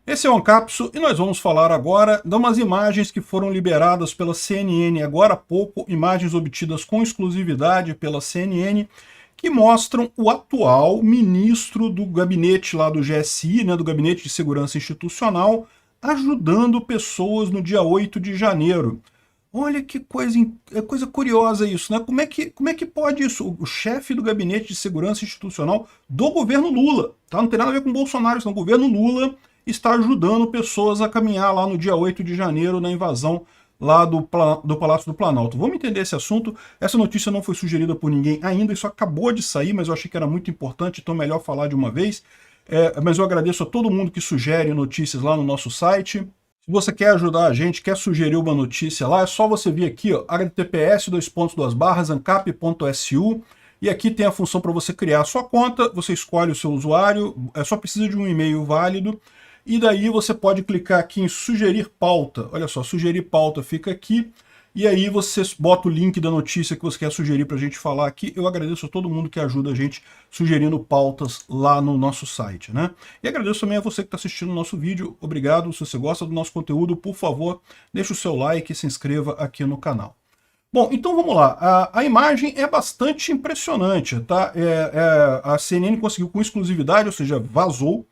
Esse é o Ancapso e nós vamos falar agora de umas imagens que foram liberadas pela CNN agora há pouco, imagens obtidas com exclusividade pela CNN, que mostram o atual ministro do gabinete lá do GSI, né, do Gabinete de Segurança Institucional, ajudando pessoas no dia 8 de janeiro. Olha que coisa, coisa curiosa isso, né? Como é que pode isso? O chefe do Gabinete de Segurança Institucional do governo Lula, tá? Não tem nada a ver com o Bolsonaro, isso não. O governo Lula está ajudando pessoas a caminhar lá no dia 8 de janeiro na invasão lá do Palácio do Planalto. Vamos entender esse assunto. Essa notícia não foi sugerida por ninguém ainda, isso acabou de sair, mas eu achei que era muito importante, então é melhor falar de uma vez. Mas eu agradeço a todo mundo que sugere notícias lá no nosso site. Se você quer ajudar a gente, quer sugerir uma notícia lá, é só você vir aqui, ó, https://ancap.su, e aqui tem a função para você criar a sua conta, você escolhe o seu usuário, só precisa de um e-mail válido, e daí você pode clicar aqui em sugerir pauta. Olha só, sugerir pauta fica aqui, e aí você bota o link da notícia que você quer sugerir para a gente falar aqui. Eu agradeço a todo mundo que ajuda a gente sugerindo pautas lá no nosso site, né? E agradeço também a você que está assistindo o nosso vídeo. Obrigado. Se você gosta do nosso conteúdo, por favor, deixe o seu like e se inscreva aqui no canal. Bom, então vamos lá. A imagem é bastante impressionante, tá? A CNN conseguiu com exclusividade, ou seja, vazou.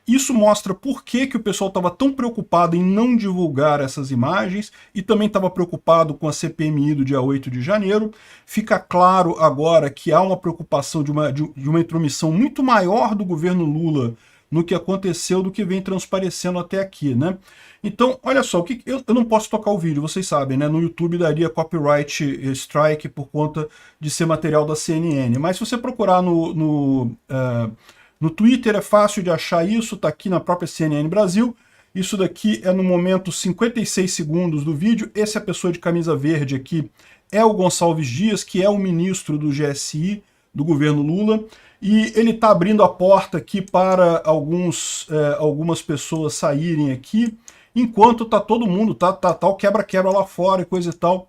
Isso mostra por que o pessoal estava tão preocupado em não divulgar essas imagens e também estava preocupado com a CPMI do dia 8 de janeiro. Fica claro agora que há uma preocupação de uma intromissão muito maior do governo Lula no que aconteceu do que vem transparecendo até aqui, né? Então, olha só, eu não posso tocar o vídeo, vocês sabem, né? No YouTube daria copyright strike por conta de ser material da CNN. Mas se você procurar no Twitter é fácil de achar isso, está aqui na própria CNN Brasil. Isso daqui é no momento 56 segundos do vídeo. Essa é a pessoa de camisa verde aqui, é o Gonçalves Dias, que é o ministro do GSI, do governo Lula. E ele está abrindo a porta aqui para algumas pessoas saírem aqui, enquanto tá todo mundo, tá o quebra-quebra lá fora e coisa e tal.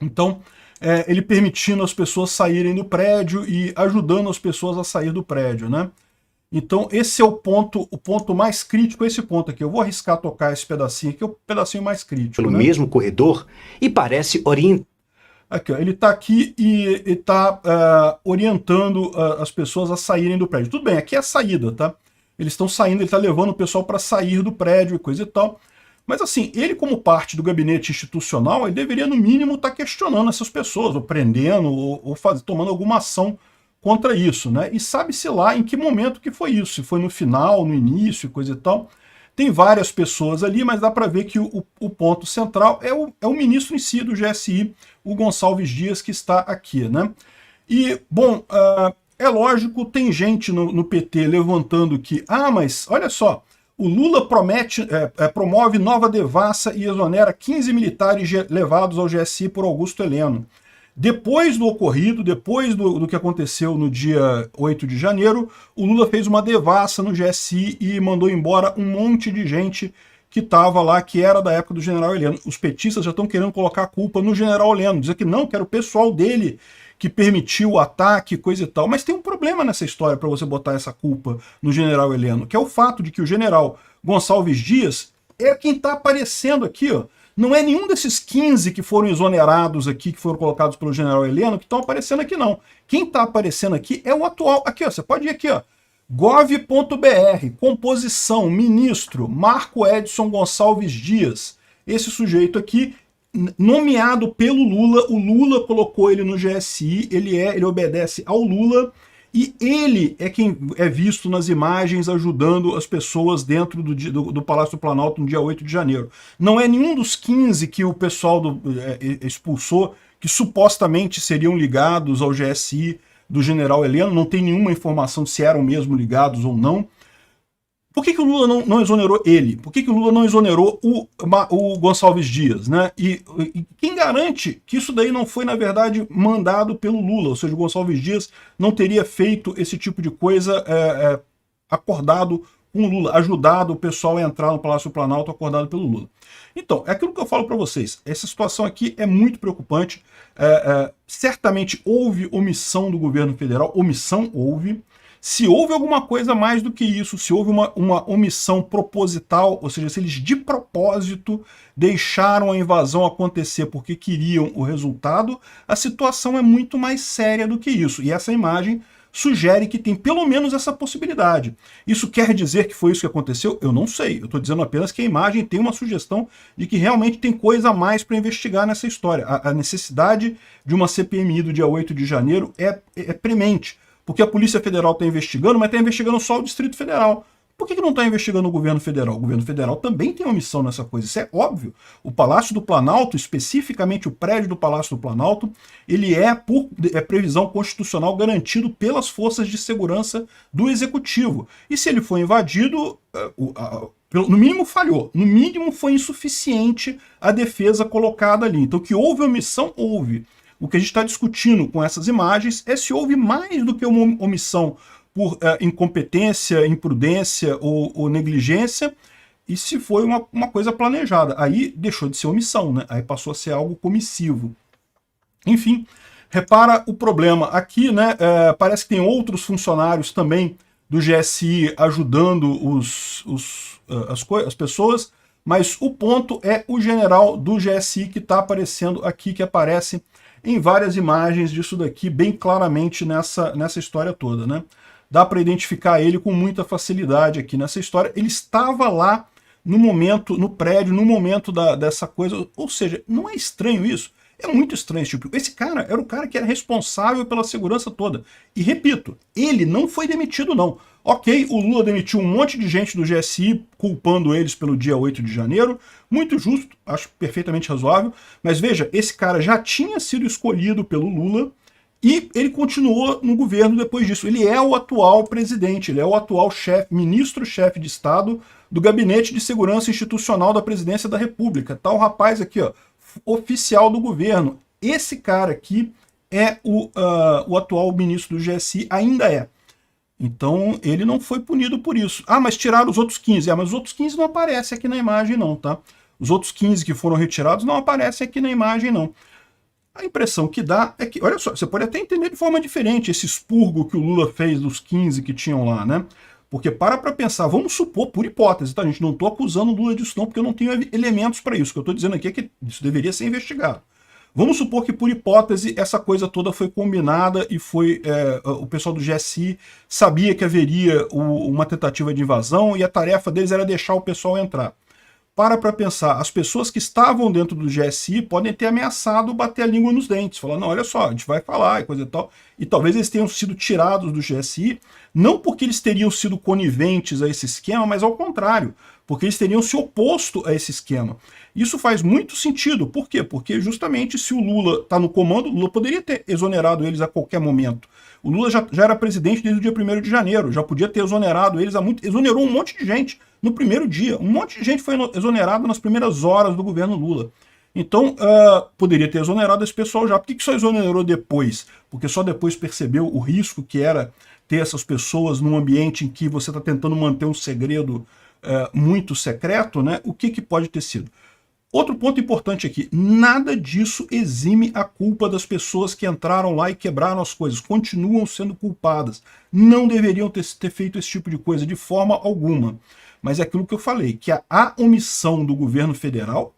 Então, ele permitindo as pessoas saírem do prédio e ajudando as pessoas a sair do prédio, né? Então esse é o ponto mais crítico, esse ponto aqui. Eu vou arriscar tocar esse pedacinho aqui, é o pedacinho mais crítico, pelo né? mesmo corredor e parece orientar. Aqui, ó, ele está aqui e está orientando as pessoas a saírem do prédio. Tudo bem, aqui é a saída, tá? Eles estão saindo, ele está levando o pessoal para sair do prédio e coisa e tal. Mas assim, ele como parte do gabinete institucional, ele deveria no mínimo estar questionando essas pessoas, ou prendendo, ou tomando alguma ação contra isso, né? E sabe-se lá em que momento que foi isso, se foi no final, no início, coisa e tal. Tem várias pessoas ali, mas dá para ver que o ponto central é o ministro em si do GSI, o Gonçalves Dias, que está aqui, né? E, bom, é lógico, tem gente no PT levantando que, mas olha só, o Lula promove nova devassa e exonera 15 militares levados ao GSI por Augusto Heleno. Depois do ocorrido, depois do que aconteceu no dia 8 de janeiro, o Lula fez uma devassa no GSI e mandou embora um monte de gente que estava lá, que era da época do general Heleno. Os petistas já estão querendo colocar a culpa no general Heleno, dizer que não, que era o pessoal dele que permitiu o ataque, coisa e tal. Mas tem um problema nessa história para você botar essa culpa no general Heleno, que é o fato de que o general Gonçalves Dias é quem está aparecendo aqui, ó. Não é nenhum desses 15 que foram exonerados aqui, que foram colocados pelo general Heleno, que estão aparecendo aqui, não. Quem está aparecendo aqui é o atual. Aqui, ó, você pode ir aqui, ó. gov.br, composição, ministro, Marco Edson Gonçalves Dias. Esse sujeito aqui, nomeado pelo Lula, o Lula colocou ele no GSI, ele obedece ao Lula, e ele é quem é visto nas imagens ajudando as pessoas dentro do Palácio do Planalto no dia 8 de janeiro. Não é nenhum dos 15 que o pessoal expulsou, que supostamente seriam ligados ao GSI do general Heleno, não tem nenhuma informação se eram mesmo ligados ou não. Por que o Lula não exonerou ele? Por que o Lula não exonerou o Gonçalves Dias, né? E quem garante que isso daí não foi, na verdade, mandado pelo Lula? Ou seja, o Gonçalves Dias não teria feito esse tipo de coisa acordado com o Lula, ajudado o pessoal a entrar no Palácio do Planalto acordado pelo Lula. Então, é aquilo que eu falo para vocês. Essa situação aqui é muito preocupante. Certamente houve omissão do governo federal, omissão houve. Se houve alguma coisa mais do que isso, se houve uma omissão proposital, ou seja, se eles de propósito deixaram a invasão acontecer porque queriam o resultado, a situação é muito mais séria do que isso. E essa imagem sugere que tem pelo menos essa possibilidade. Isso quer dizer que foi isso que aconteceu? Eu não sei. Eu estou dizendo apenas que a imagem tem uma sugestão de que realmente tem coisa a mais para investigar nessa história. A necessidade de uma CPMI do dia 8 de janeiro é premente. Porque a Polícia Federal está investigando, mas está investigando só o Distrito Federal. Por que não está investigando o governo federal? O governo federal também tem omissão nessa coisa, isso é óbvio. O Palácio do Planalto, especificamente o prédio do Palácio do Planalto, ele por previsão constitucional garantido pelas forças de segurança do Executivo. E se ele foi invadido, no mínimo falhou, no mínimo foi insuficiente a defesa colocada ali. Então que houve omissão, houve. O que a gente está discutindo com essas imagens é se houve mais do que uma omissão por incompetência, imprudência ou negligência, e se foi uma coisa planejada. Aí deixou de ser omissão, né? Aí passou a ser algo comissivo. Enfim, repara o problema. Aqui, né, parece que tem outros funcionários também do GSI ajudando as pessoas, mas o ponto é o general do GSI que está aparecendo aqui, que aparece em várias imagens disso daqui, bem claramente nessa história toda, né? Dá para identificar ele com muita facilidade aqui nessa história. Ele estava lá no prédio, no momento dessa coisa. Ou seja, não é estranho isso? É muito estranho esse tipo. Esse cara era o cara que era responsável pela segurança toda. E repito, ele não foi demitido não. Ok, o Lula demitiu um monte de gente do GSI, culpando eles pelo dia 8 de janeiro. Muito justo, acho perfeitamente razoável. Mas veja, esse cara já tinha sido escolhido pelo Lula, e ele continuou no governo depois disso. Ele é o atual presidente, ele é o atual ministro-chefe de Estado do Gabinete de Segurança Institucional da Presidência da República. Tá o rapaz aqui, ó, oficial do governo. Esse cara aqui é o atual ministro do GSI, ainda é. Então ele não foi punido por isso. Ah, mas tiraram os outros 15. Mas os outros 15 não aparecem aqui na imagem não, tá? Os outros 15 que foram retirados não aparecem aqui na imagem não. A impressão que dá é que, olha só, você pode até entender de forma diferente esse expurgo que o Lula fez dos 15 que tinham lá, né? Porque para pensar, vamos supor, por hipótese, tá, gente? Não estou acusando o Lula disso não, porque eu não tenho elementos para isso. O que eu estou dizendo aqui é que isso deveria ser investigado. Vamos supor que, por hipótese, essa coisa toda foi combinada e o pessoal do GSI sabia que haveria uma tentativa de invasão e a tarefa deles era deixar o pessoal entrar. Para pensar, as pessoas que estavam dentro do GSI podem ter ameaçado bater a língua nos dentes, falar, não, olha só, a gente vai falar e coisa e tal. E talvez eles tenham sido tirados do GSI, não porque eles teriam sido coniventes a esse esquema, mas ao contrário, porque eles teriam se oposto a esse esquema. Isso faz muito sentido. Por quê? Porque justamente se o Lula está no comando, o Lula poderia ter exonerado eles a qualquer momento. O Lula já era presidente desde o dia 1º de janeiro, já podia ter exonerado eles exonerou um monte de gente no primeiro dia. Um monte de gente foi exonerado nas primeiras horas do governo Lula. Então, poderia ter exonerado esse pessoal já. Por que só exonerou depois? Porque só depois percebeu o risco que era ter essas pessoas num ambiente em que você está tentando manter um segredo muito secreto, né? O que pode ter sido? Outro ponto importante aqui, nada disso exime a culpa das pessoas que entraram lá e quebraram as coisas, continuam sendo culpadas, não deveriam ter feito esse tipo de coisa de forma alguma. Mas é aquilo que eu falei, que há omissão do governo federal,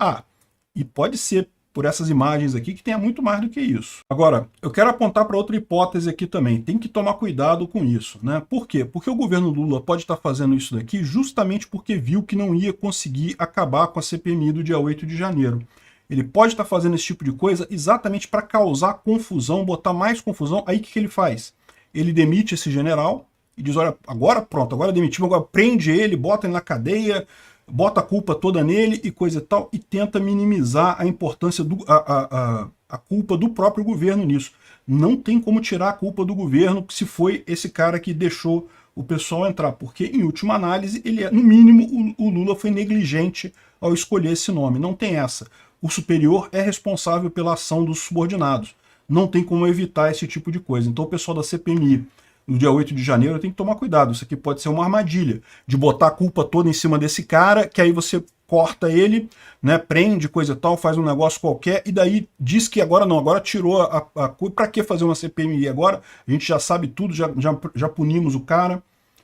e pode ser por essas imagens aqui que tenha muito mais do que isso. Agora, eu quero apontar para outra hipótese aqui também, tem que tomar cuidado com isso, né? Por quê? Porque o governo Lula pode estar fazendo isso daqui justamente porque viu que não ia conseguir acabar com a CPMI do dia 8 de janeiro. Ele pode estar fazendo esse tipo de coisa exatamente para causar confusão, botar mais confusão. Aí o que ele faz? Ele demite esse general e diz, olha, agora pronto, agora demitimos, agora prende ele, bota ele na cadeia, bota a culpa toda nele e coisa e tal, e tenta minimizar a importância, a culpa do próprio governo nisso. Não tem como tirar a culpa do governo se foi esse cara que deixou o pessoal entrar, porque em última análise, no mínimo, o Lula foi negligente ao escolher esse nome. Não tem essa. O superior é responsável pela ação dos subordinados. Não tem como evitar esse tipo de coisa. Então o pessoal da CPMI, no dia 8 de janeiro, tem que tomar cuidado. Isso aqui pode ser uma armadilha, de botar a culpa toda em cima desse cara, que aí você corta ele, né, prende, coisa e tal, faz um negócio qualquer, e daí diz que agora não, agora tirou a coisa. Pra que fazer uma CPMI agora? A gente já sabe tudo, já punimos o cara.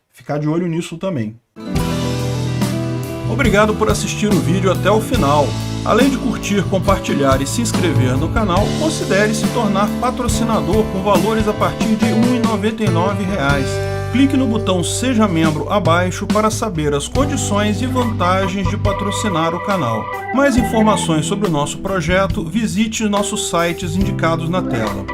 Ficar de olho nisso também. Obrigado por assistir o vídeo até o final. Além de curtir, compartilhar e se inscrever no canal, considere se tornar patrocinador com valores a partir de R$ 1,99. Clique no botão Seja Membro abaixo para saber as condições e vantagens de patrocinar o canal. Mais informações sobre o nosso projeto, visite nossos sites indicados na tela.